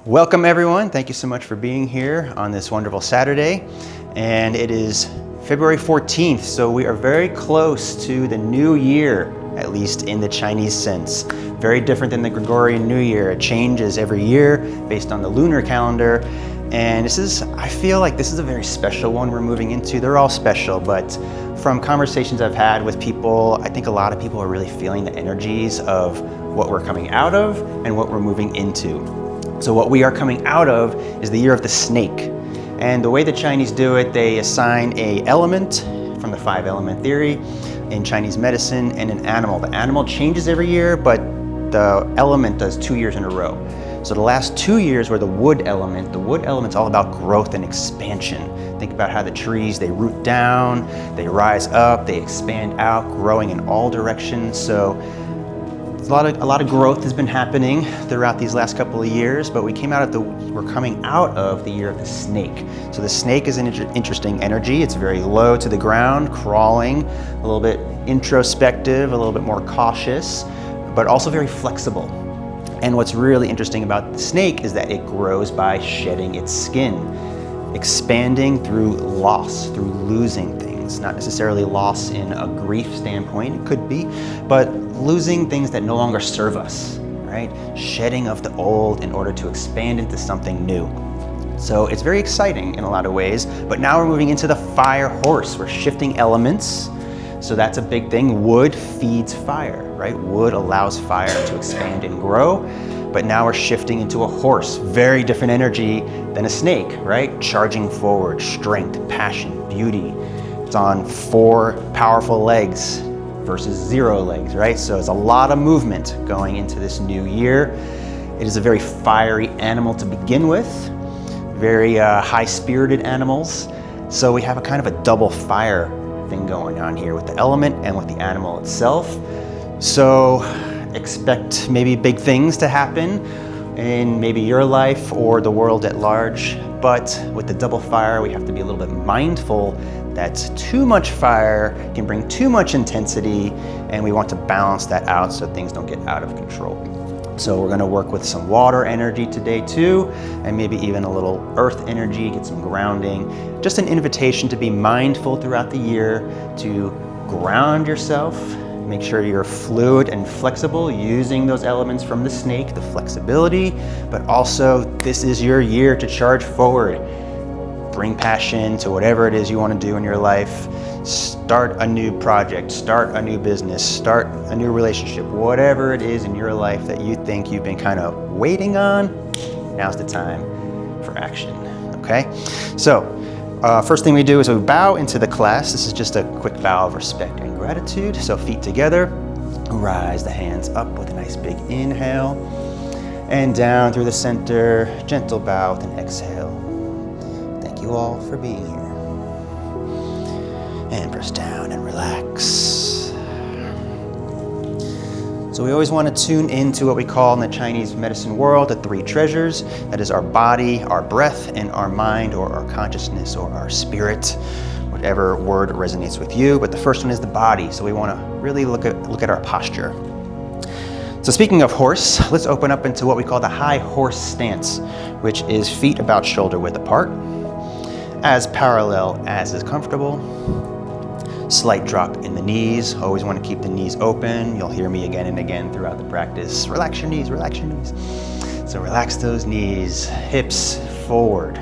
Welcome everyone. Thank you so much for being here on this wonderful Saturday. And it is February 14th, so we are very close to the new year, at least in the Chinese sense. Very different than the Gregorian New Year. It changes every year based on the lunar calendar. And I feel like this is a very special one we're moving into. They're all special, but from conversations I've had with people, I think a lot of people are really feeling the energies of what we're coming out of and what we're moving into. So what we are coming out of is the year of the snake. And the way the Chinese do it, they assign an element from the 5-element theory in Chinese medicine and an animal. The animal changes every year, but the element does 2 years in a row. So the last 2 years were the wood element. The wood element's all about growth and expansion. Think about how the trees, they root down, they rise up, they expand out, growing in all directions. So a lot of growth has been happening throughout these last couple of years, but we're coming out of the year of the snake. So the snake is an interesting energy. It's very low to the ground, crawling, a little bit introspective, a little bit more cautious, but also very flexible. And what's really interesting about the snake is that it grows by shedding its skin, expanding through loss, through losing things. Not necessarily loss in a grief standpoint, it could be, but losing things that no longer serve us, right? Shedding of the old in order to expand into something new. So it's very exciting in a lot of ways, but now we're moving into the fire horse. We're shifting elements. So that's a big thing. Wood feeds fire, right? Wood allows fire to expand and grow, but now we're shifting into a horse. Very different energy than a snake, right? Charging forward, strength, passion, beauty. It's on 4 powerful legs versus 0 legs, right? So it's a lot of movement going into this new year. It is a very fiery animal to begin with, very high-spirited animals. So we have a kind of a double fire thing going on here with the element and with the animal itself. So expect maybe big things to happen in maybe your life or the world at large. But with the double fire, we have to be a little bit mindful that too much fire can bring too much intensity, and we want to balance that out so things don't get out of control. So we're going to work with some water energy today too, and maybe even a little earth energy, get some grounding. Just an invitation to be mindful throughout the year, to ground yourself, make sure you're fluid and flexible using those elements from the snake, the flexibility, but also this is your year to charge forward. Bring passion to whatever it is you want to do in your life. Start a new project, start a new business, start a new relationship, whatever it is in your life that you think you've been kind of waiting on, now's the time for action, okay? So, first thing we do is we bow into the class. This is just a quick bow of respect and gratitude. So feet together, rise the hands up with a nice big inhale, and down through the center, gentle bow with an exhale. Thank you all for being here. And press down and relax. So we always want to tune into what we call in the Chinese medicine world the 3 treasures. That is our body, our breath, and our mind, or our consciousness, or our spirit, whatever word resonates with you. But the first one is the body. So we want to really look at our posture. So speaking of horse, let's open up into what we call the high horse stance, which is feet about shoulder width apart, as parallel as is comfortable. Slight drop in the knees. Always want to keep the knees open. You'll hear me again and again throughout the practice. Relax your knees, relax your knees. So relax those knees, hips forward,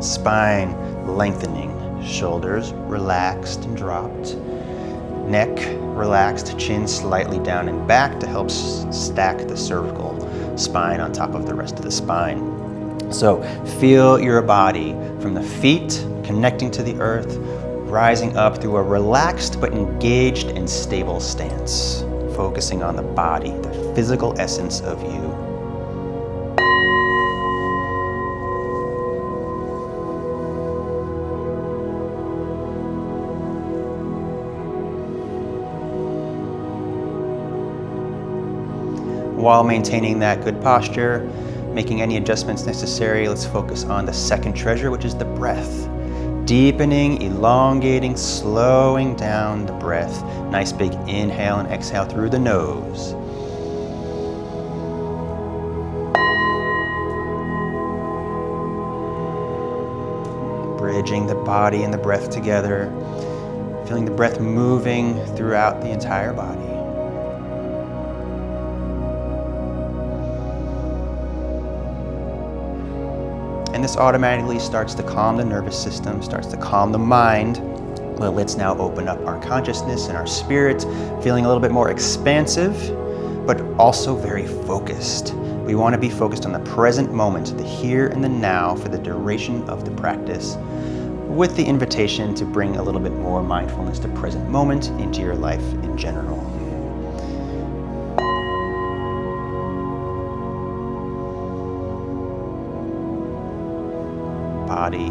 spine lengthening, shoulders relaxed and dropped, neck relaxed, chin slightly down and back to help stack the cervical spine on top of the rest of the spine. So feel your body from the feet connecting to the earth, rising up through a relaxed but engaged and stable stance, focusing on the body, the physical essence of you. While maintaining that good posture, making any adjustments necessary, let's focus on the second treasure, which is the breath. Deepening, elongating, slowing down the breath. Nice big inhale and exhale through the nose. bridging the body and the breath together, feeling the breath moving throughout the entire body. And this automatically starts to calm the nervous system, starts to calm the mind. Well, let's now open up our consciousness and our spirit, feeling a little bit more expansive, but also very focused. We want to be focused on the present moment, the here and the now for the duration of the practice, with the invitation to bring a little bit more mindfulness to present moment into your life in general. Body,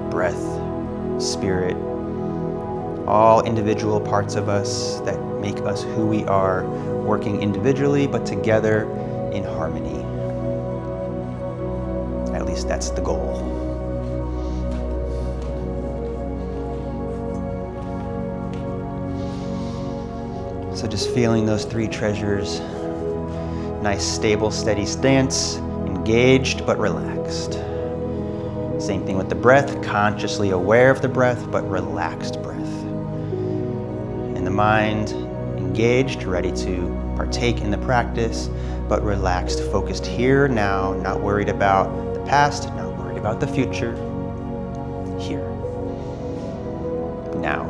breath, spirit, all individual parts of us that make us who we are, working individually but together in harmony. At least that's the goal. So just feeling those three treasures. Nice, stable, steady stance, engaged but relaxed. Same thing with the breath, consciously aware of the breath, but relaxed breath. And the mind, engaged, ready to partake in the practice, but relaxed, focused here, now, not worried about the past, not worried about the future. Here. Now.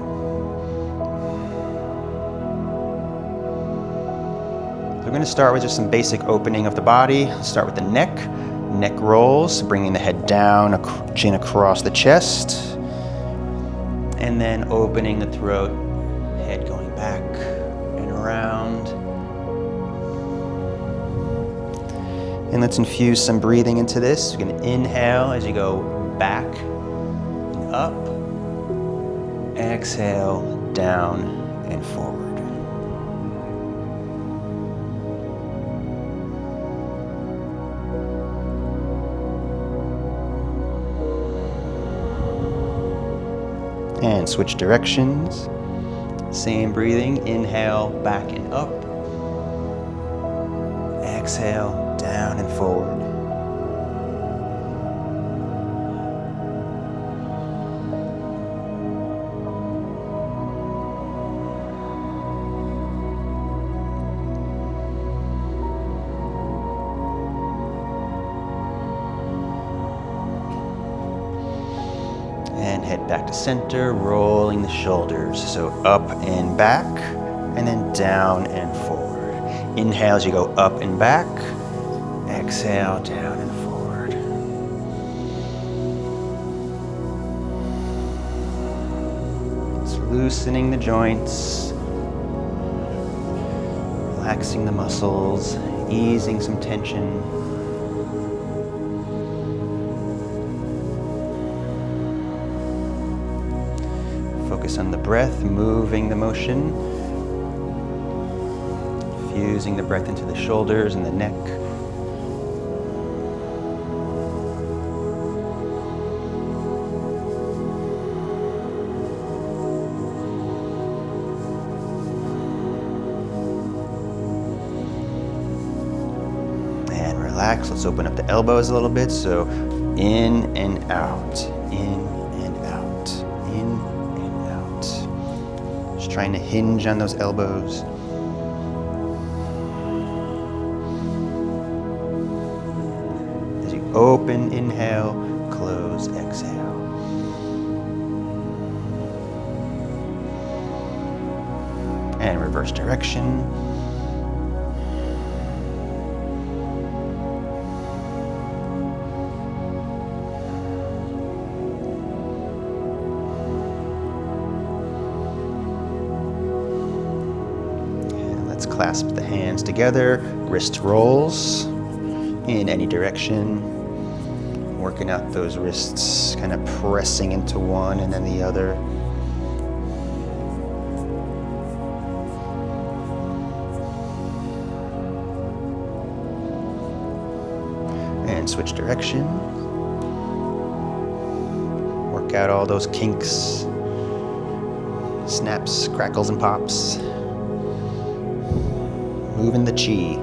So we're going to start with just some basic opening of the body. Start with the neck. Neck rolls, bringing the head down, chin across the chest, and then opening the throat, head going back and around. And let's infuse some breathing into this. You're going to inhale as you go back and up, exhale down and forward. And switch directions. Same breathing. Inhale, back and up. Exhale, down and forward. And head back to center, rolling the shoulders. So up and back, and then down and forward. Inhale as you go up and back. Exhale, down and forward. Just loosening the joints, relaxing the muscles, easing some tension. Focus on the breath, moving the motion, fusing the breath into the shoulders and the neck. And relax. Let's open up the elbows a little bit. So in and out, in and out, in. Trying to hinge on those elbows. As you open, inhale, close, exhale. And reverse direction. Clasp the hands together, wrist rolls in any direction. Working out those wrists, kind of pressing into one and then the other. And switch direction. Work out all those kinks, snaps, crackles, and pops. Moving the chi.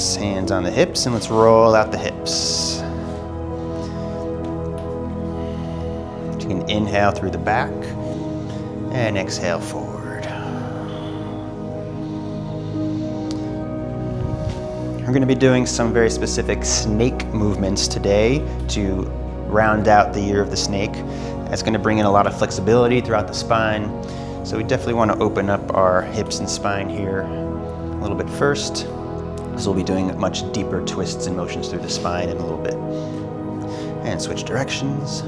Relax, hands on the hips, and let's roll out the hips. You can inhale through the back and exhale forward. We're going to be doing some very specific snake movements today to round out the year of the snake. That's going to bring in a lot of flexibility throughout the spine. So we definitely want to open up our hips and spine here a little bit first, because we'll be doing much deeper twists and motions through the spine in a little bit. And switch directions.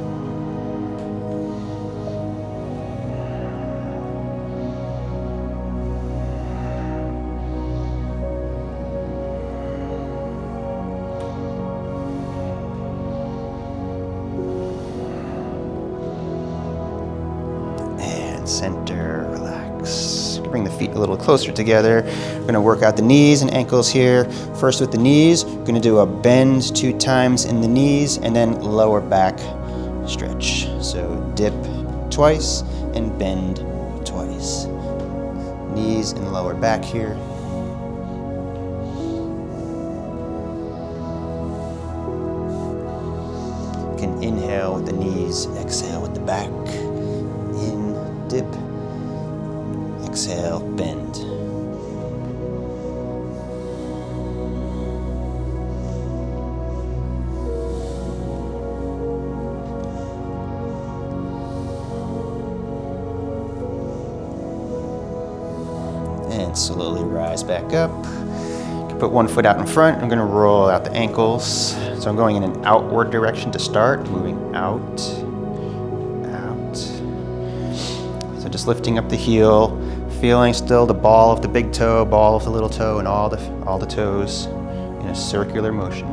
Center, relax. Bring the feet a little closer together. We're going to work out the knees and ankles here. First with the knees, we're going to do a bend 2 times in the knees and then lower back stretch. So dip twice and bend twice. Knees and lower back here. You can inhale with the knees, exhale with the back. Dip, exhale, bend. And slowly rise back up. You can put one foot out in front. I'm going to roll out the ankles. So I'm going in an outward direction to start, moving out. Just lifting up the heel, feeling still the ball of the big toe, ball of the little toe, and all the toes in a circular motion.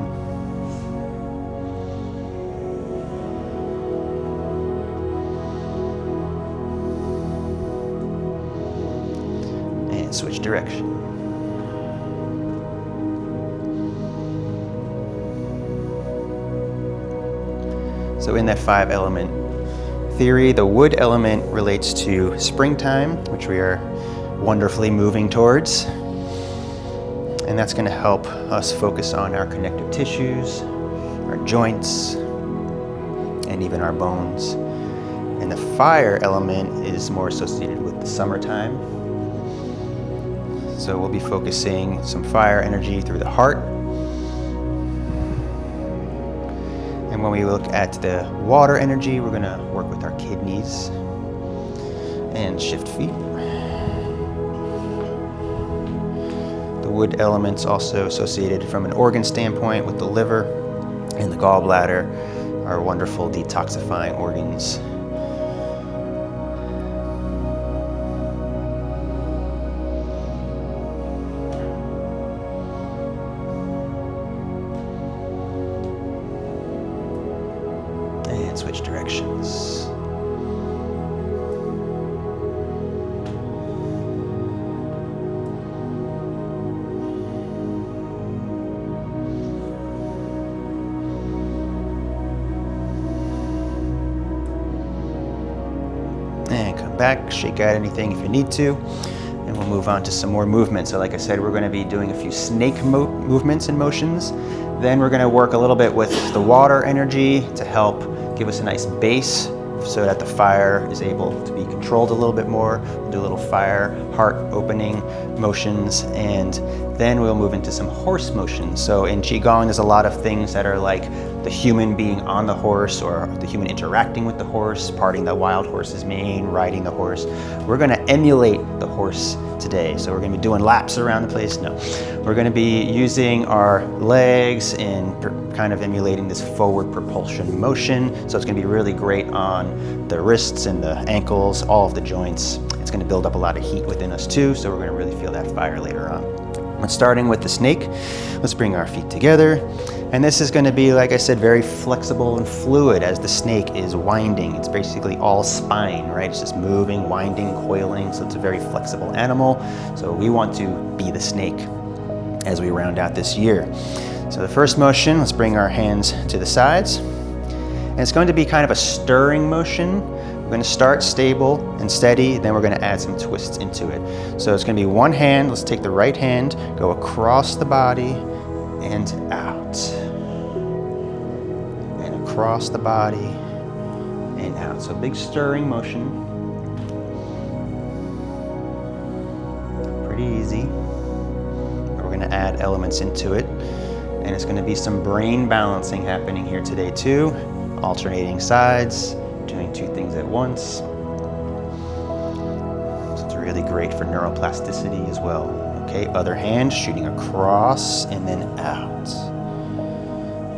And switch direction. So in that 5-element theory, the wood element relates to springtime, which we are wonderfully moving towards. And that's going to help us focus on our connective tissues, our joints, and even our bones. And the fire element is more associated with the summertime. So we'll be focusing some fire energy through the heart. And when we look at the water energy, we're going to work with our kidneys and shift feet. The wood element's also associated from an organ standpoint with the liver and the gallbladder, our wonderful detoxifying organs. And switch directions. And come back, shake out anything if you need to, and we'll move on to some more movement. So like I said, we're going to be doing a few snake movements and motions. Then we're going to work a little bit with the water energy to help give us a nice base so that the fire is able to be controlled a little bit more. We'll do a little fire, heart opening motions, and then we'll move into some horse motions. So in Qigong, there's a lot of things that are like the human being on the horse or the human interacting with the horse, parting the wild horse's mane, riding the horse. We're going to emulate the horse today. So we're going to be doing laps around the place. No, we're going to be using our legs and kind of emulating this forward propulsion motion. So it's going to be really great on the wrists and the ankles, all of the joints. It's going to build up a lot of heat within us too. So we're going to really feel that fire later on. But starting with the snake, let's bring our feet together. And this is going to be, like I said, very flexible and fluid as the snake is winding. It's basically all spine, right? It's just moving, winding, coiling. So it's a very flexible animal. So we want to be the snake as we round out this year. So the first motion, let's bring our hands to the sides. And it's going to be kind of a stirring motion. We're going to start stable and steady, then we're going to add some twists into it. So it's going to be one hand, let's take the right hand, go across the body, and out. And across the body and out. So big stirring motion. Pretty easy. But we're going to add elements into it. And it's going to be some brain balancing happening here today too. Alternating sides, doing two things at once. So it's really great for neuroplasticity as well. Okay, other hand shooting across and then out.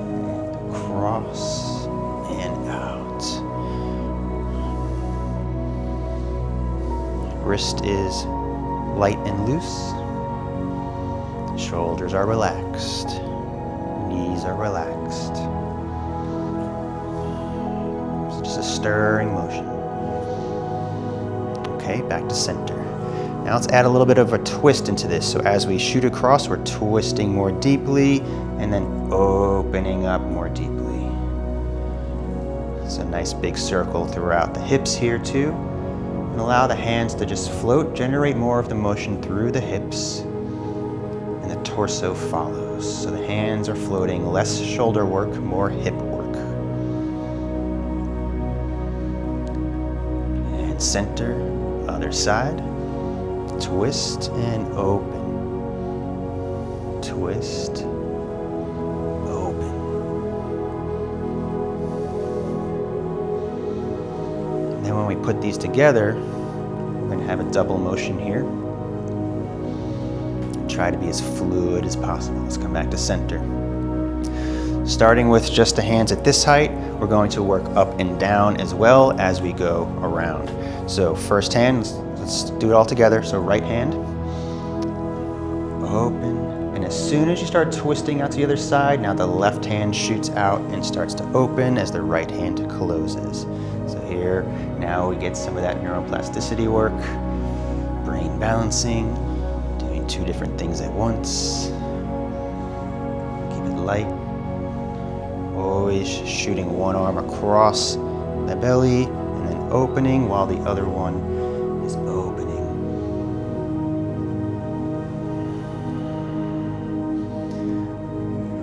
And across and out. Wrist is light and loose. Shoulders are relaxed. Knees are relaxed. It's just a stirring motion. Okay, back to center. Now let's add a little bit of a twist into this. So as we shoot across, we're twisting more deeply and then opening up more deeply. It's a nice big circle throughout the hips here too. And allow the hands to just float, generate more of the motion through the hips, and the torso follows. So the hands are floating, less shoulder work, more hip work. And center, other side. Twist and open. Twist, open. And then when we put these together, we're going to have a double motion here. Try to be as fluid as possible. Let's come back to center. Starting with just the hands at this height, we're going to work up and down as well as we go around. So first hand, let's do it all together. So right hand, open, and as soon as you start twisting out to the other side, now the left hand shoots out and starts to open as the right hand closes. So here, now we get some of that neuroplasticity work, brain balancing, doing two different things at once. Keep it light. Always shooting one arm across the belly and then opening while the other one is opening.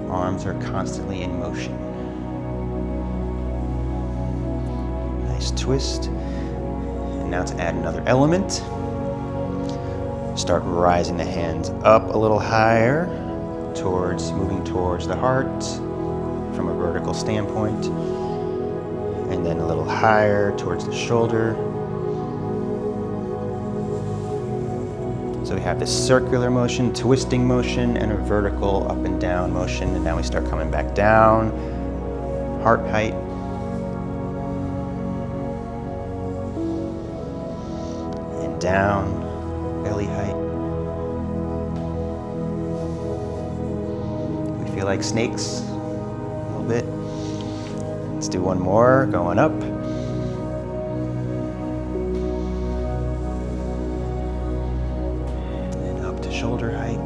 Arms are constantly in motion. Nice twist. And now to add another element. Start rising the hands up a little higher, moving towards the heart from a vertical standpoint. And then a little higher towards the shoulder. So we have this circular motion, twisting motion, and a vertical up and down motion. And now we start coming back down, heart height. And down, belly height. We feel like snakes a little bit. Let's do one more, going up. And up to shoulder height.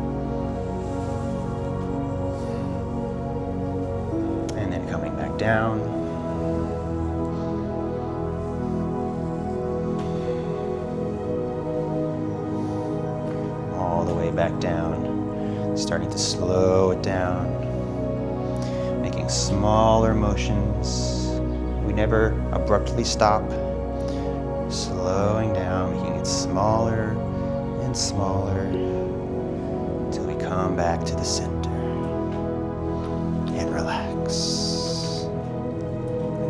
And then coming back down. All the way back down. Starting to slow it down. Making smaller motions. We never abruptly stop. Slowing down, making it smaller and smaller until we come back to the center. And relax.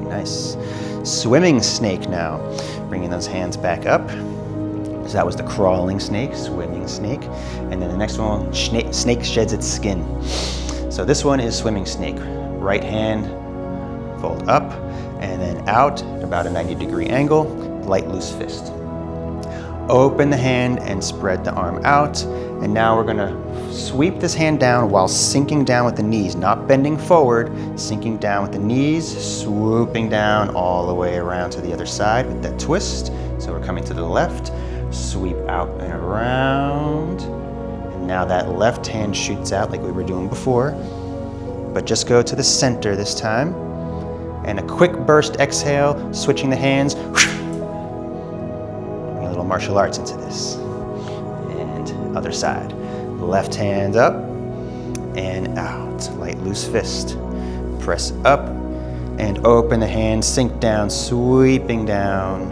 Nice. Swimming snake now. Bringing those hands back up. So that was the crawling snake, swimming snake. And then the next one, snake sheds its skin. So this one is swimming snake. Right hand, fold up, and then out at about a 90-degree angle, light loose fist. Open the hand and spread the arm out. And now we're gonna sweep this hand down while sinking down with the knees, not bending forward, sinking down with the knees, swooping down all the way around to the other side with that twist. So we're coming to the left, sweep out and around. And now that left hand shoots out like we were doing before. But just go to the center this time. And a quick burst exhale, switching the hands. Bring a little martial arts into this. And other side. Left hand up, and out. Light, loose fist. Press up and open the hand, sink down, sweeping down.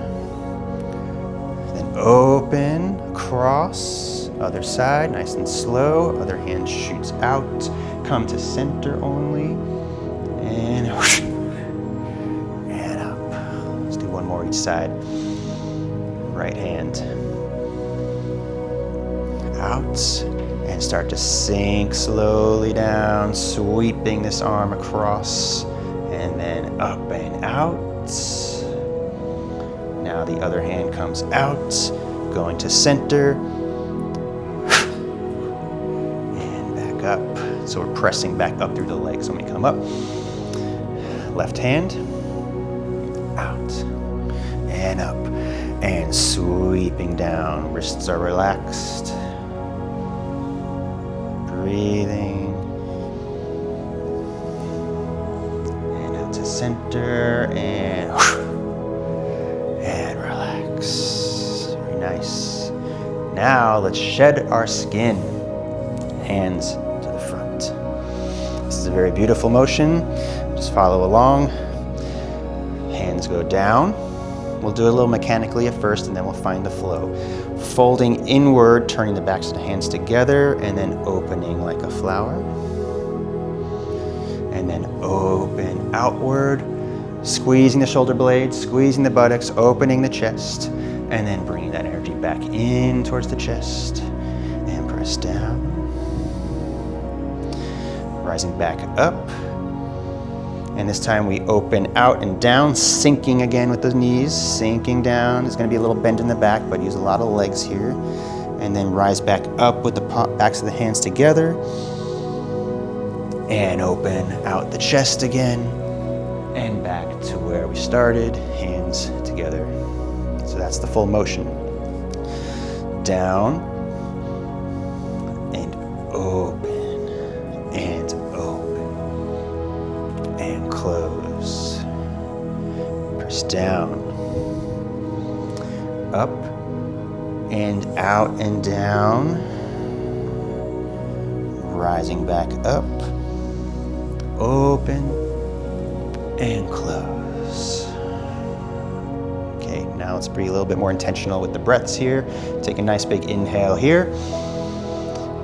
Then open, across, other side, nice and slow. Other hand shoots out. Come to center only. And whoosh, and up. Let's do one more each side. Right hand out. And start to sink slowly down, sweeping this arm across. And then up and out. Now the other hand comes out, going to center. And back up. So we're pressing back up through the legs when we come up. Left hand, out, and up, and sweeping down. Wrists are relaxed. Breathing. Center and relax. Very nice. Now let's shed our skin. Hands to the front. This is a very beautiful motion. Just follow along. Hands go down. We'll do it a little mechanically at first and then we'll find the flow. Folding inward, turning the backs of the hands together and then opening like a flower. And then open outward, squeezing the shoulder blades, squeezing the buttocks, opening the chest, and then bringing that energy back in towards the chest, and press down. Rising back up, and this time we open out and down, sinking again with the knees, sinking down. There's gonna be a little bend in the back, but use a lot of legs here. And then rise back up with the backs of the hands together, and open out the chest again, and back to where we started, hands together. So that's the full motion. Down, and open, and close. Press down, up, and out and down. Rising back up. Open and close. Okay, now let's be a little bit more intentional with the breaths here. Take a nice big inhale here.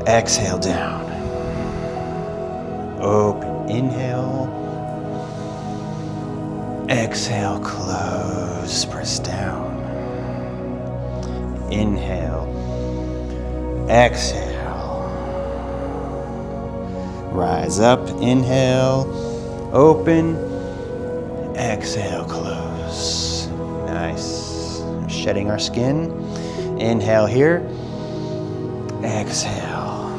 Exhale down. Open, inhale. Exhale, close, press down. Inhale. Exhale. Rise up, inhale, open, exhale, close. Nice. Shedding our skin. Inhale here, exhale.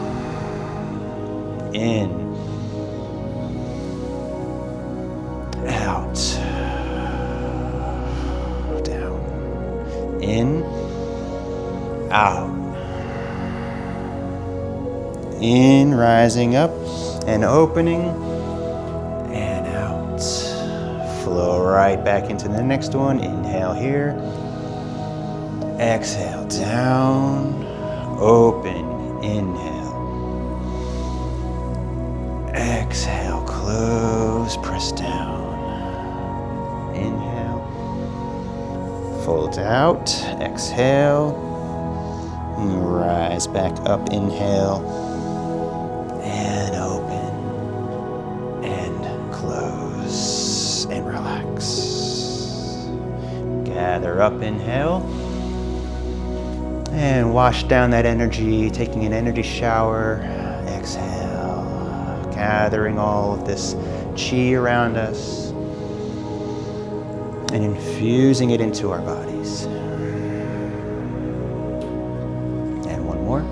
In, out, down, in, out. In, rising up and opening and out. Flow right back into the next one. Inhale here. Exhale down. Open. Inhale. Exhale. Close. Press down. Inhale. Fold out. Exhale. Rise back up. Inhale. And open and close and relax. Gather up, inhale, and wash down that energy, taking an energy shower. Exhale, gathering all of this chi around us and infusing it into our bodies. And one more.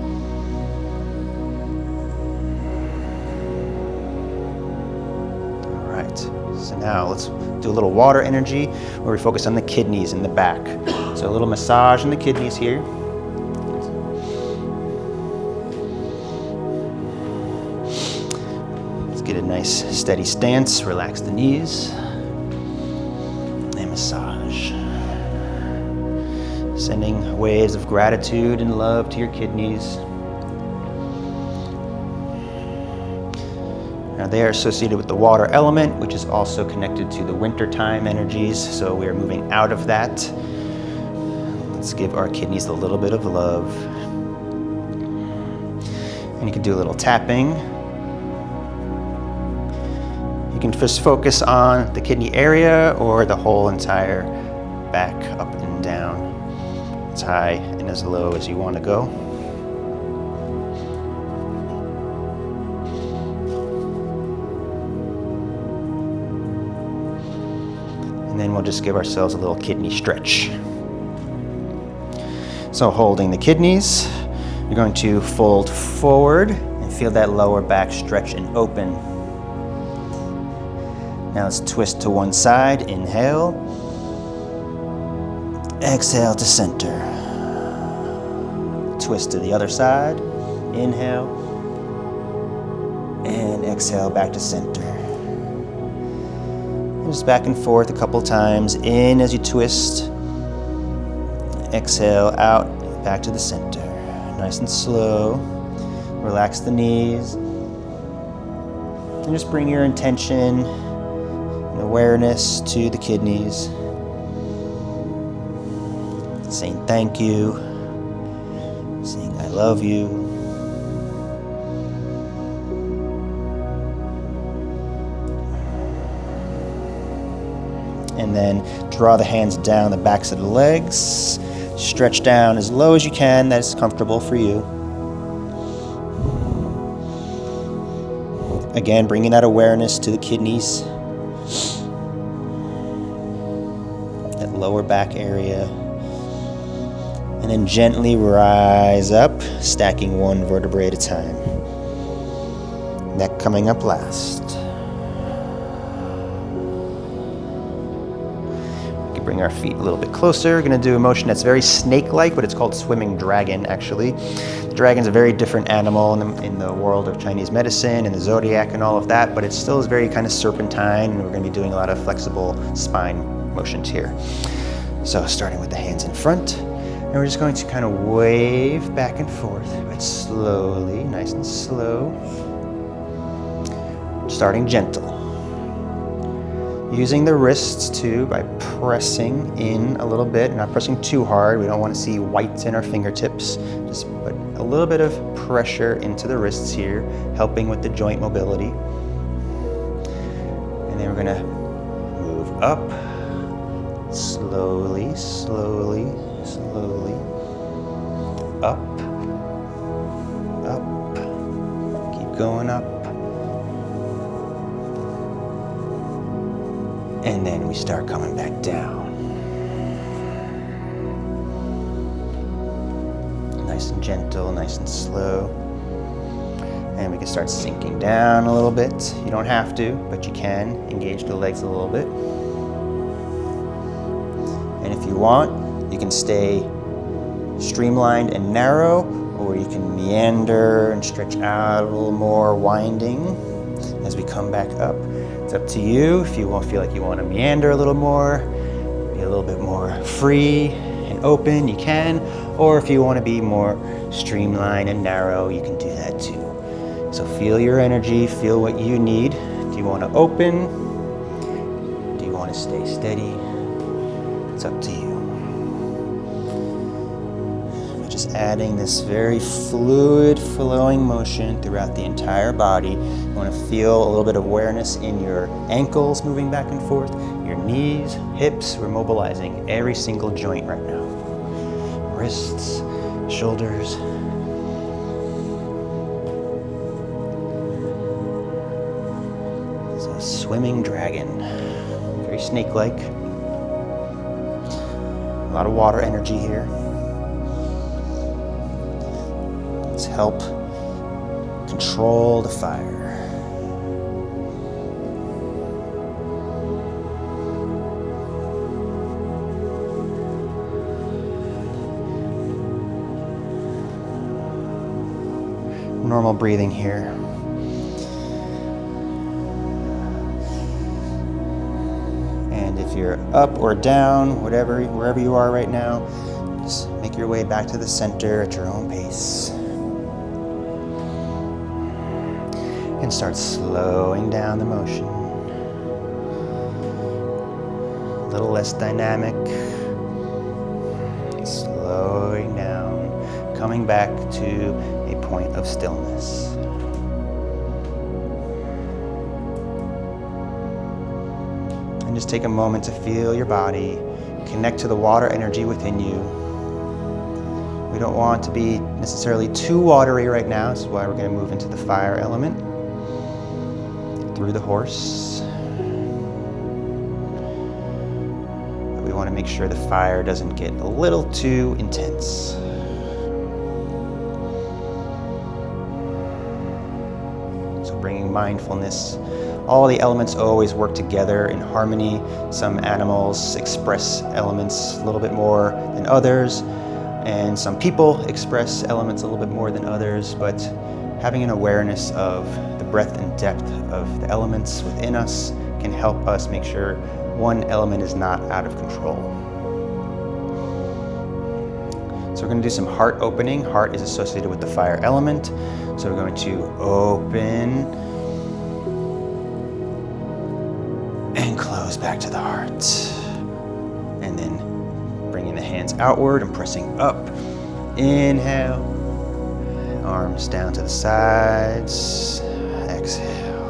So now let's do a little water energy where we focus on the kidneys in the back. So a little massage in the kidneys here. Let's get a nice steady stance. Relax the knees and massage. Sending waves of gratitude and love to your kidneys. Now they are associated with the water element, which is also connected to the wintertime energies, so we are moving out of that. Let's give our kidneys a little bit of love. And you can do a little tapping. You can just focus on the kidney area or the whole entire back, up and down, as high and as low as you want to go. And then we'll just give ourselves a little kidney stretch. So holding the kidneys, you're going to fold forward and feel that lower back stretch and open. Now let's twist to one side, inhale. Exhale to center. Twist to the other side, inhale. And exhale back to center. Just back and forth a couple times. In as you twist. Exhale out, back to the center. Nice and slow. Relax the knees. And just bring your intention and awareness to the kidneys. Saying thank you. Saying I love you. And then draw the hands down the backs of the legs. Stretch down as low as you can, that is comfortable for you. Again, bringing that awareness to the kidneys. That lower back area. And then gently rise up, stacking one vertebrae at a time. Neck coming up last. Bring our feet a little bit closer. We're going to do a motion that's very snake-like, but it's called swimming dragon, actually. The dragon's a very different animal in the world of Chinese medicine and the zodiac and all of that, but it still is very kind of serpentine, and we're going to be doing a lot of flexible spine motions here. So starting with the hands in front, and we're just going to kind of wave back and forth, but slowly, nice and slow. Starting gentle. Using the wrists too by pressing in a little bit, not pressing too hard. We don't want to see whites in our fingertips. Just put a little bit of pressure into the wrists here, helping with the joint mobility. And then we're going to move up, slowly, slowly, slowly, up, up, keep going up. And then we start coming back down. Nice and gentle, nice and slow. And we can start sinking down a little bit. You don't have to, but you can engage the legs a little bit. And if you want, you can stay streamlined and narrow, or you can meander and stretch out a little more, winding as we come back up. It's up to you. If you feel like you want to meander a little more, be a little bit more free and open, you can. Or if you want to be more streamlined and narrow, you can do that too. So feel your energy, feel what you need. Do you want to open? Do you want to stay steady? It's up to you. But just adding this very fluid, flowing motion throughout the entire body. You want to feel a little bit of awareness in your ankles moving back and forth, your knees, hips. We're mobilizing every single joint right now. Wrists, shoulders. It's a swimming dragon, very snake-like. A lot of water energy here. Let's help control the fire. Normal breathing here. And if you're up or down, wherever you are right now, just make your way back to the center at your own pace. And start slowing down the motion. A little less dynamic. Slowing down, coming back to a point of stillness. And just take a moment to feel your body, connect to the water energy within you. We don't want to be necessarily too watery right now. This is why we're going to move into the fire element through the horse. But we want to make sure the fire doesn't get a little too intense. So bringing mindfulness. All the elements always work together in harmony. Some animals express elements a little bit more than others, and some people express elements a little bit more than others, but having an awareness of the breadth and depth of the elements within us can help us make sure one element is not out of control. So we're going to do some heart opening. Heart is associated with the fire element. So we're going to open and close back to the heart. And then bringing the hands outward and pressing up. Inhale. Arms down to the sides. Exhale.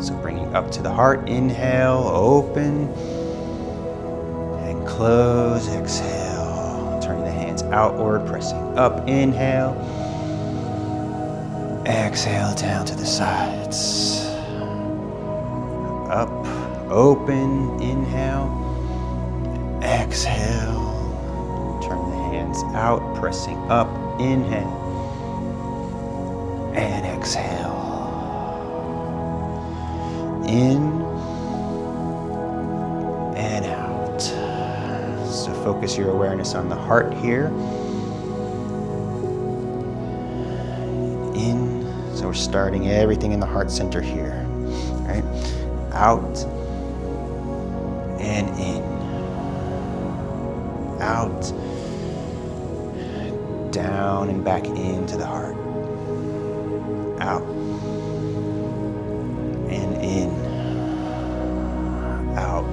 So bringing up to the heart. Inhale, open. And close, exhale. Turning the hands outward, pressing up. Inhale. Exhale down to the sides. Up, open, inhale, exhale, turn the hands out, pressing up, inhale, and exhale, in, and out. So focus your awareness on the heart here, in, so we're starting everything in the heart center here, right? Out and in, out, down and back into the heart, out and in, out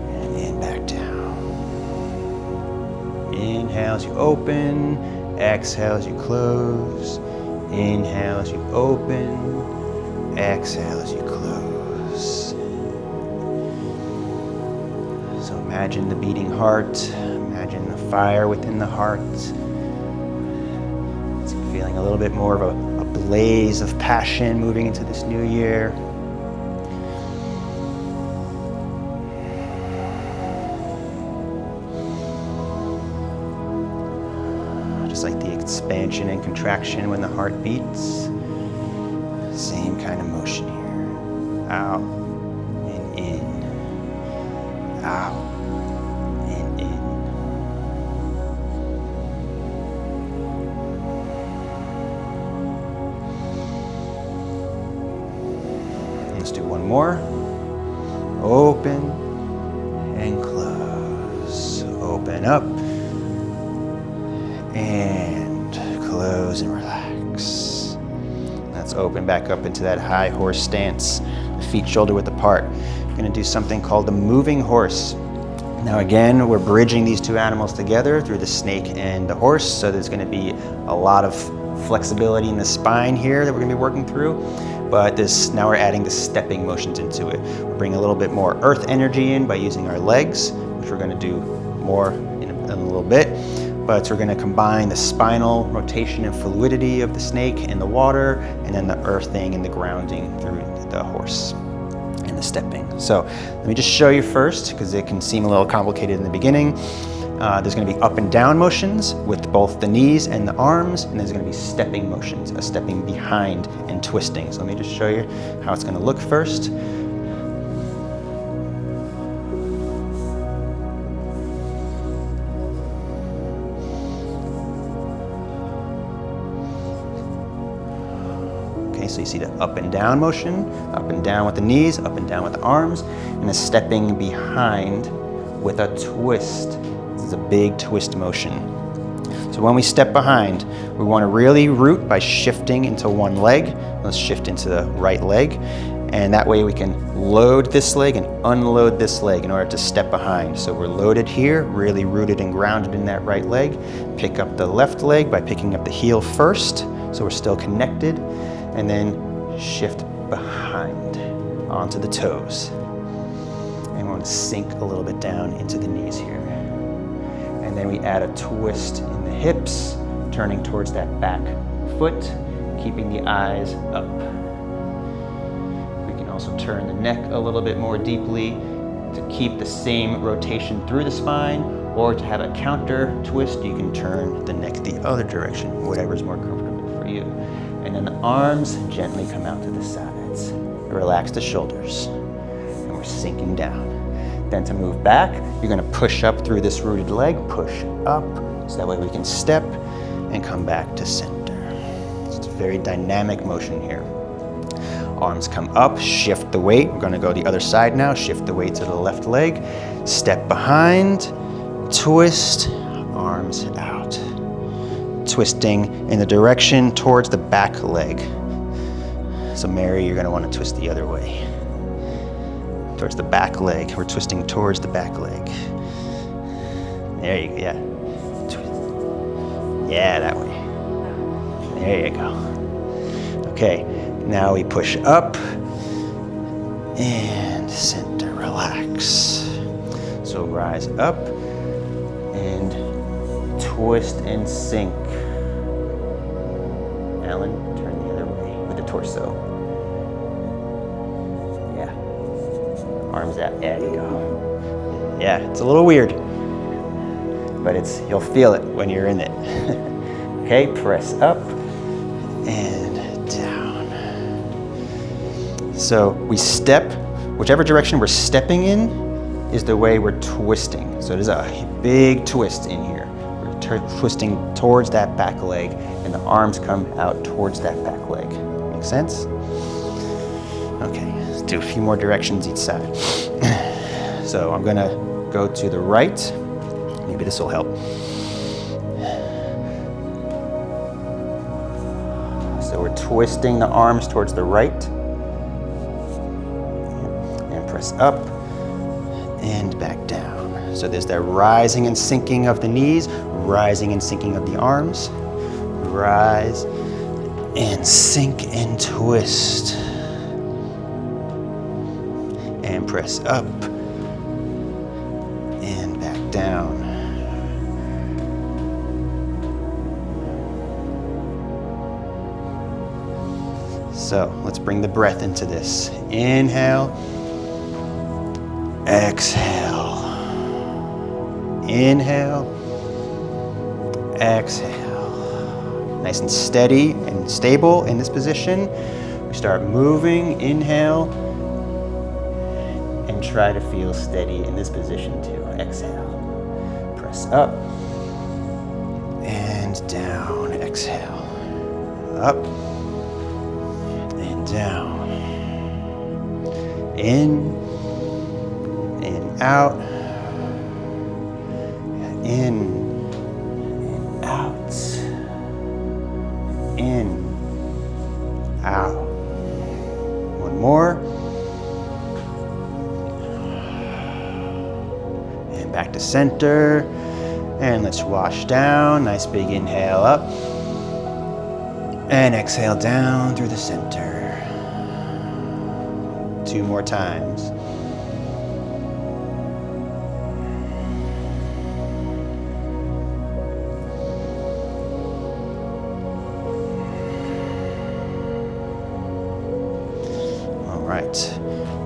and in, back down. Inhale as you open, exhale as you close, inhale as you open, exhale as you close. So imagine the beating heart, imagine the fire within the heart. It's feeling a little bit more of a blaze of passion moving into this new year. Just like the expansion and contraction when the heart beats. Same kind of motion here. Out and in. Out and in. Let's do one more. Open and close. Open up and close and relax. Let's open back up into that high horse stance, the feet shoulder width apart. We're going to do something called the moving horse. Now again, we're bridging these two animals together through the snake and the horse, so there's going to be a lot of flexibility in the spine here that we're going to be working through. But now we're adding the stepping motions into it. We're bringing a little bit more earth energy in by using our legs, which we're going to do more in a little bit. But we're going to combine the spinal rotation and fluidity of the snake and the water, and then the earthing and the grounding through the horse and the stepping. So let me just show you first, because it can seem a little complicated in the beginning. There's going to be up and down motions with both the knees and the arms, and there's going to be stepping motions, a stepping behind and twisting. So let me just show you how it's going to look first. So you see the up and down motion, up and down with the knees, up and down with the arms, and a stepping behind with a twist. This is a big twist motion. So when we step behind, we want to really root by shifting into one leg. Let's shift into the right leg. And that way we can load this leg and unload this leg in order to step behind. So we're loaded here, really rooted and grounded in that right leg. Pick up the left leg by picking up the heel first, so we're still connected. And then shift behind onto the toes. And we want to sink a little bit down into the knees here. And then we add a twist in the hips, turning towards that back foot, keeping the eyes up. Also turn the neck a little bit more deeply to keep the same rotation through the spine, or to have a counter twist, you can turn the neck the other direction, whatever's more comfortable for you. And then the arms gently come out to the sides. Relax the shoulders, and we're sinking down. Then to move back, you're gonna push up through this rooted leg, push up, so that way we can step and come back to center. It's a very dynamic motion here. Arms come up, shift the weight. We're gonna go the other side now. Shift the weight to the left leg. Step behind, twist, arms out. Twisting in the direction towards the back leg. So Mary, you're gonna wanna twist the other way. Towards the back leg. We're twisting towards the back leg. There you go, yeah. Yeah, that way. There you go. Okay. Now we push up and center, relax. So rise up and twist and sink. Alan, turn the other way with the torso. Yeah. Arms out, there you go. Yeah, it's a little weird, but you'll feel it when you're in it. Okay, press up and so we step, whichever direction we're stepping in is the way we're twisting. So there's a big twist in here. We're twisting towards that back leg, and the arms come out towards that back leg. Make sense? Okay, let's do a few more directions each side. So I'm gonna go to the right. Maybe this will help. So we're twisting the arms towards the right. Press up and back down. So there's that rising and sinking of the knees, rising and sinking of the arms. Rise and sink and twist. And press up and back down. So let's bring the breath into this. Inhale. Exhale. Inhale. Exhale. Nice and steady and stable in this position. We start moving. Inhale. And try to feel steady in this position too. Exhale. Press up. And down. Exhale. Up. And down. In. Out, in, and out, in, out. One more. And back to center. And let's wash down. Nice big inhale up. And exhale down through the center. 2 more times.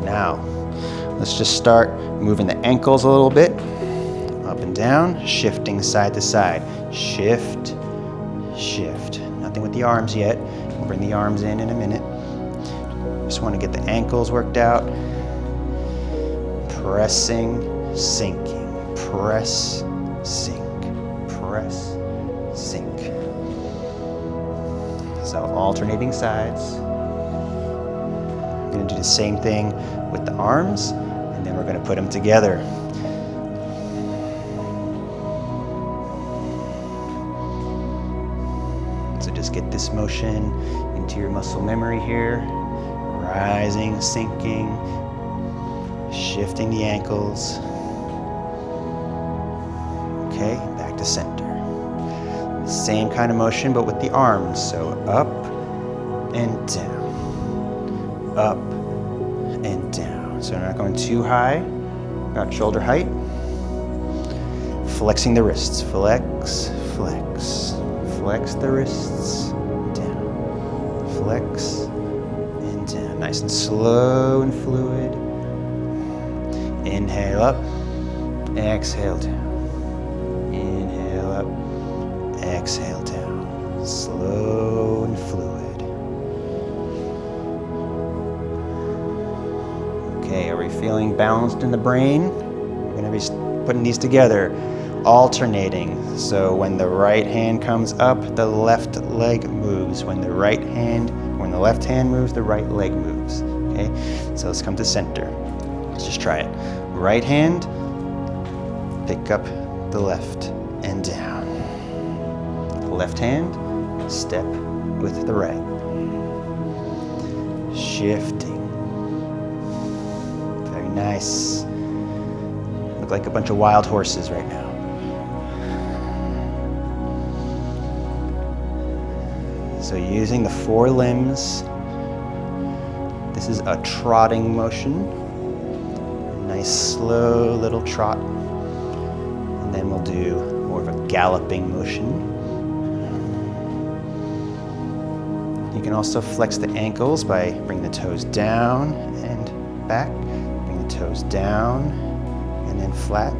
Now, let's just start moving the ankles a little bit, up and down, shifting side to side. Shift, shift. Nothing with the arms yet. We'll bring the arms in a minute. Just want to get the ankles worked out. Pressing, sinking. Press, sink. Press, sink. So alternating sides. We're going to do the same thing with the arms, and then we're going to put them together. So just get this motion into your muscle memory here. Rising, sinking, shifting the ankles. Okay, back to center. Same kind of motion, but with the arms. So up and down, up and down. So we're not going too high, about shoulder height. Flexing the wrists, flex, flex. Flex the wrists, down. Flex and down. Nice and slow and fluid. Inhale up, exhale down. Inhale up, exhale down. Slow and fluid. Okay, are we feeling balanced in the brain? We're going to be putting these together, alternating. So when the right hand comes up, the left leg moves. When the left hand moves, the right leg moves. Okay, so let's come to center. Let's just try it. Right hand, pick up the left and down. Left hand, step with the right. Shifting. Very nice. Look like a bunch of wild horses right now. So using the four limbs, this is a trotting motion. A nice slow little trot. And then we'll do more of a galloping motion. You can also flex the ankles by bringing the toes down and back. Bring the toes down and then flat.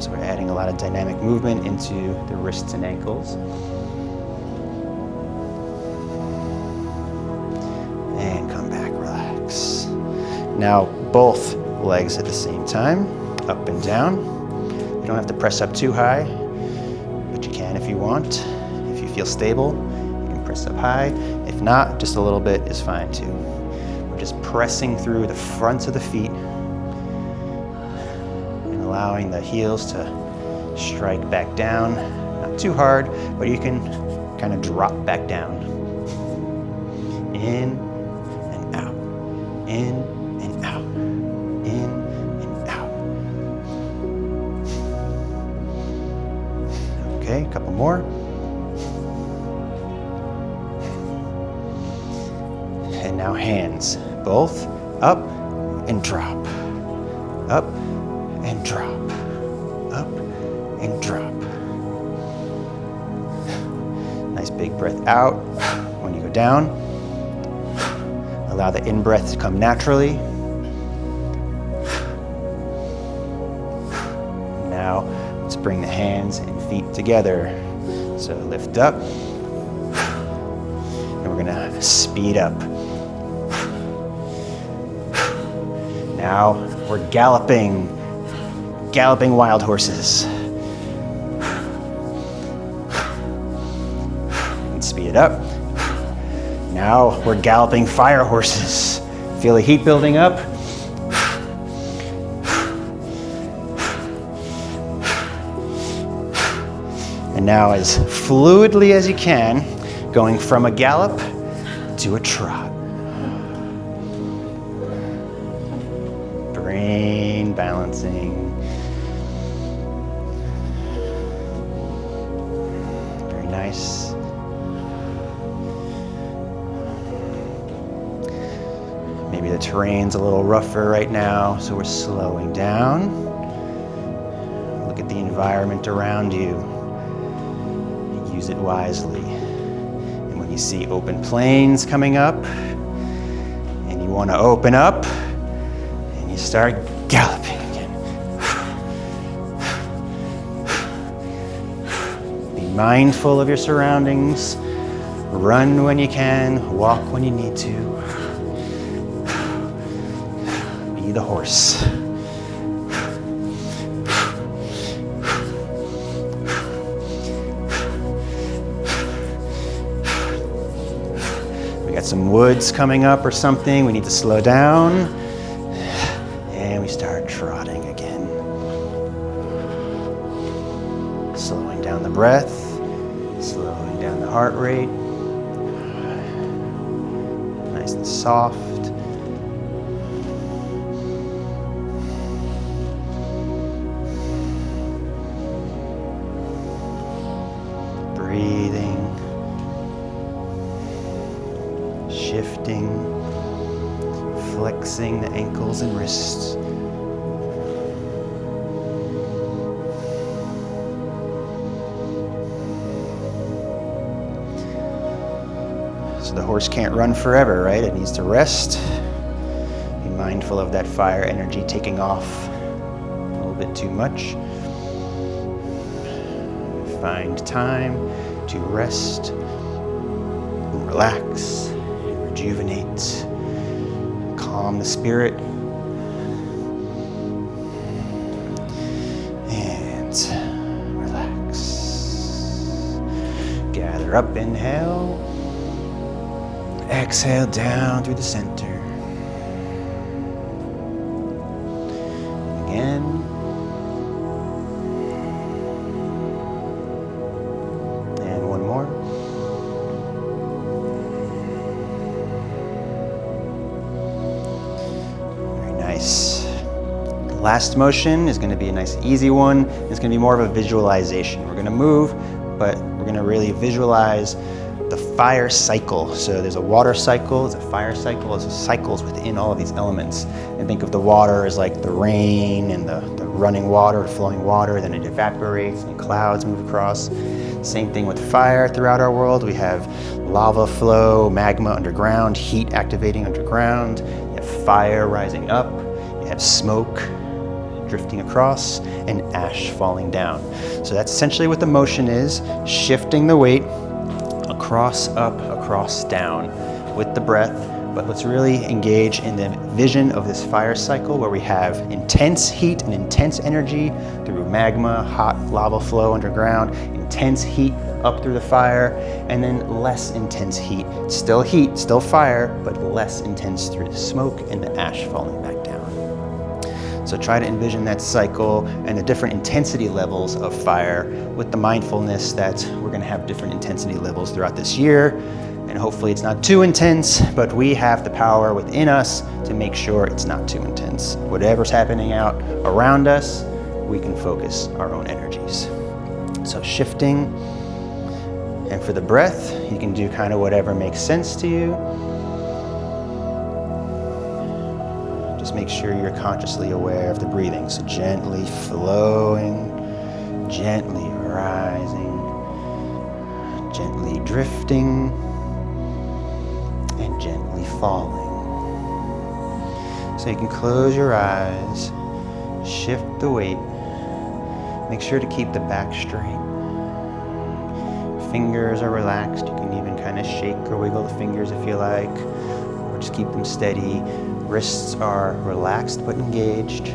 So we're adding a lot of dynamic movement into the wrists and ankles. And come back, relax. Now both legs at the same time, up and down. You don't have to press up too high, but you can if you want. If you feel stable, you can press up high. If not, just a little bit is fine too. We're just pressing through the fronts of the feet and allowing the heels to strike back down. Not too hard, but you can kind of drop back down. In and out, in and out, in and out. Okay, a couple more. And now hands, both up and drop, up and drop, up and drop. Nice big breath out when you go down. Allow the in-breath to come naturally. Now, let's bring the hands and feet together. So lift up, and we're gonna speed up. Now, we're galloping wild horses. And speed it up. Now we're galloping fire horses. Feel the heat building up. And now as fluidly as you can, going from a gallop to a trot. Brain balancing. Very nice. Maybe the terrain's a little rougher right now, so we're slowing down. Look at the environment around you. Use it wisely. And when you see open plains coming up, and you want to open up, and you start galloping again. Be mindful of your surroundings. Run when you can, walk when you need to. Be the horse. We got some woods coming up or something. We need to slow down. And we start trotting again. Slowing down the breath. Slowing down the heart rate. Nice and soft. Breathing. Shifting. Flexing the ankles and wrists. So the horse can't run forever, right? It needs to rest. Be mindful of that fire energy taking off a little bit too much. Find time to rest, relax, rejuvenate, calm the spirit, and relax. Gather up, inhale. Exhale down through the center. Again. And one more. Very nice. The last motion is going to be a nice easy one. It's going to be more of a visualization. We're going to move, but we're going to really visualize the fire cycle. So there's a water cycle, there's a fire cycle, there's cycles within all of these elements. And think of the water as like the rain and the running water, flowing water, then it evaporates and clouds move across. Same thing with fire throughout our world. We have lava flow, magma underground, heat activating underground. You have fire rising up, you have smoke drifting across, and ash falling down. So that's essentially what the motion is, shifting the weight across, up, across, down with the breath. But let's really engage in the vision of this fire cycle where we have intense heat and intense energy through magma, hot lava flow underground, intense heat up through the fire, and then less intense heat, still fire, but less intense through the smoke and the ash falling back down. So try to envision that cycle and the different intensity levels of fire with the mindfulness that we're going to have different intensity levels throughout this year. And hopefully it's not too intense, but we have the power within us to make sure it's not too intense. Whatever's happening out around us, we can focus our own energies. So shifting. And for the breath, you can do kind of whatever makes sense to you. Just make sure you're consciously aware of the breathing. So gently flowing, gently rising, gently drifting, and gently falling. So you can close your eyes, shift the weight. Make sure to keep the back straight. Fingers are relaxed. You can even kind of shake or wiggle the fingers if you like, or just keep them steady. Wrists are relaxed but engaged.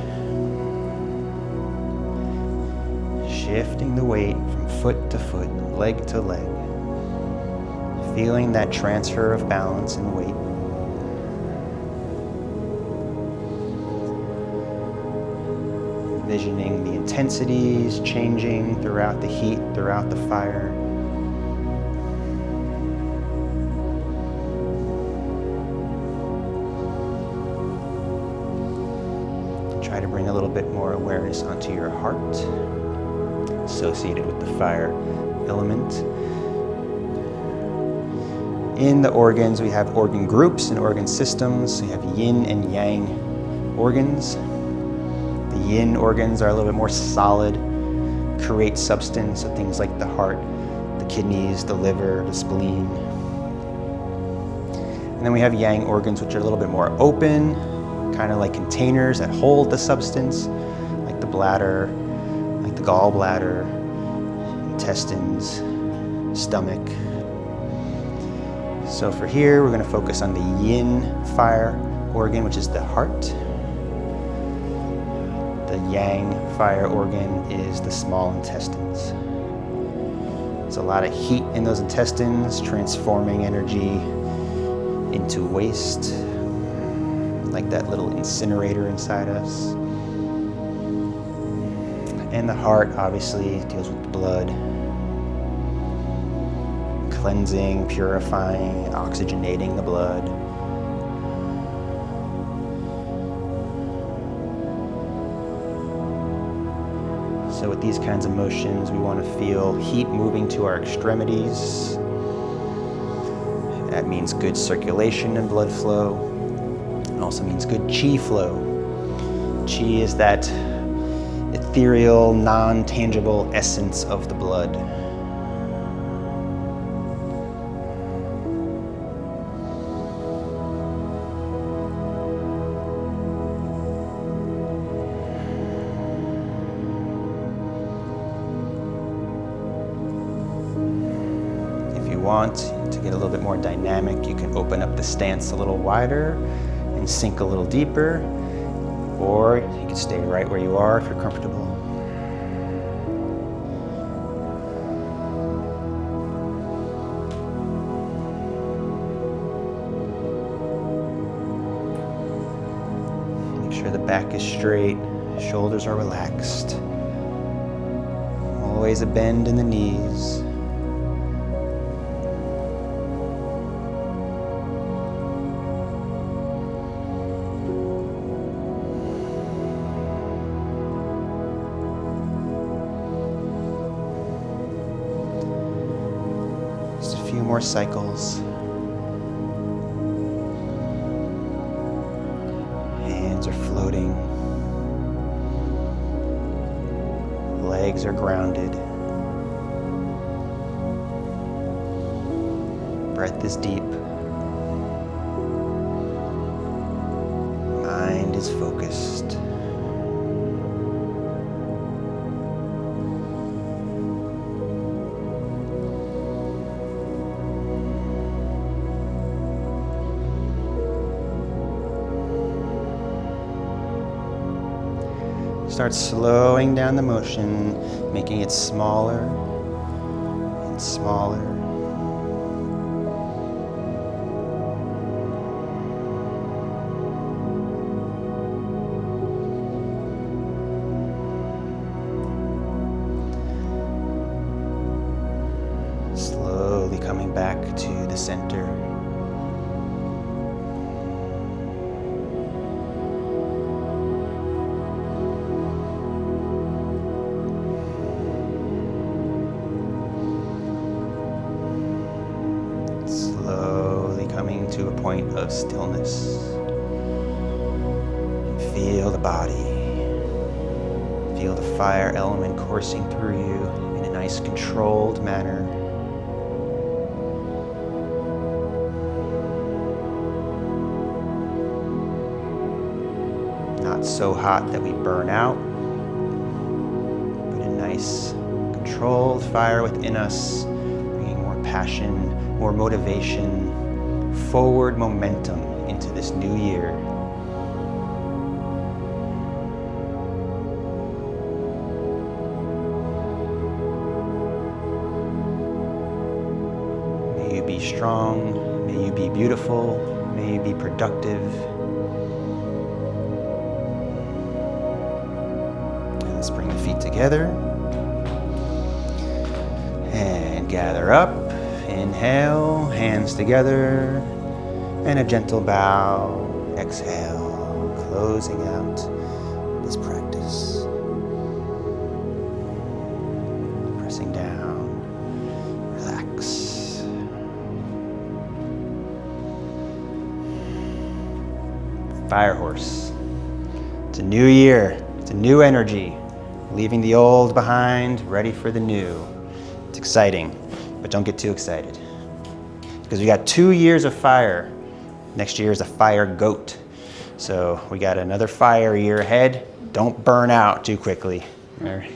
Shifting the weight from foot to foot, leg to leg. Feeling that transfer of balance and weight. Envisioning the intensities changing throughout the heat, throughout the fire. Try to bring a little bit more awareness onto your heart, associated with the fire element. In the organs, we have organ groups and organ systems. We have yin and yang organs. The yin organs are a little bit more solid, create substance, so things like the heart, the kidneys, the liver, the spleen. And then we have yang organs, which are a little bit more open, kind of like containers that hold the substance, like the bladder, like the gallbladder, intestines, stomach. So for here, we're going to focus on the yin fire organ, which is the heart. The yang fire organ is the small intestines. There's a lot of heat in those intestines, transforming energy into waste, like that little incinerator inside us. And the heart obviously deals with the blood. cleansing, purifying, oxygenating the blood. So with these kinds of motions, we want to feel heat moving to our extremities. That means good circulation and blood flow. It also means good qi flow. Qi is that ethereal, non-tangible essence of the blood. Want to get a little bit more dynamic, you can open up the stance a little wider and sink a little deeper, or you can stay right where you are if you're comfortable. Make sure the back is straight, shoulders are relaxed. Always a bend in the knees. More cycles. Hands are floating. Legs are grounded. Breath is deep. Mind is focused. Start slowing down the motion, making it smaller and smaller. Slowly coming back to the center. Coming to a point of stillness. Feel the body. Feel the fire element coursing through you in a nice controlled manner. Not so hot that we burn out, but a nice controlled fire within us, bringing more passion, more motivation, forward momentum into this new year. May you be strong, may you be beautiful, may you be productive. And let's bring the feet together and gather up. Inhale, hands together, and a gentle bow. Exhale, closing out this practice. Pressing down, relax. Fire horse. It's a new year, it's a new energy. Leaving the old behind, ready for the new. It's exciting. But don't get too excited, because we got 2 years of fire. Next year is a fire goat. So we got another fire year ahead. Don't burn out too quickly. All right.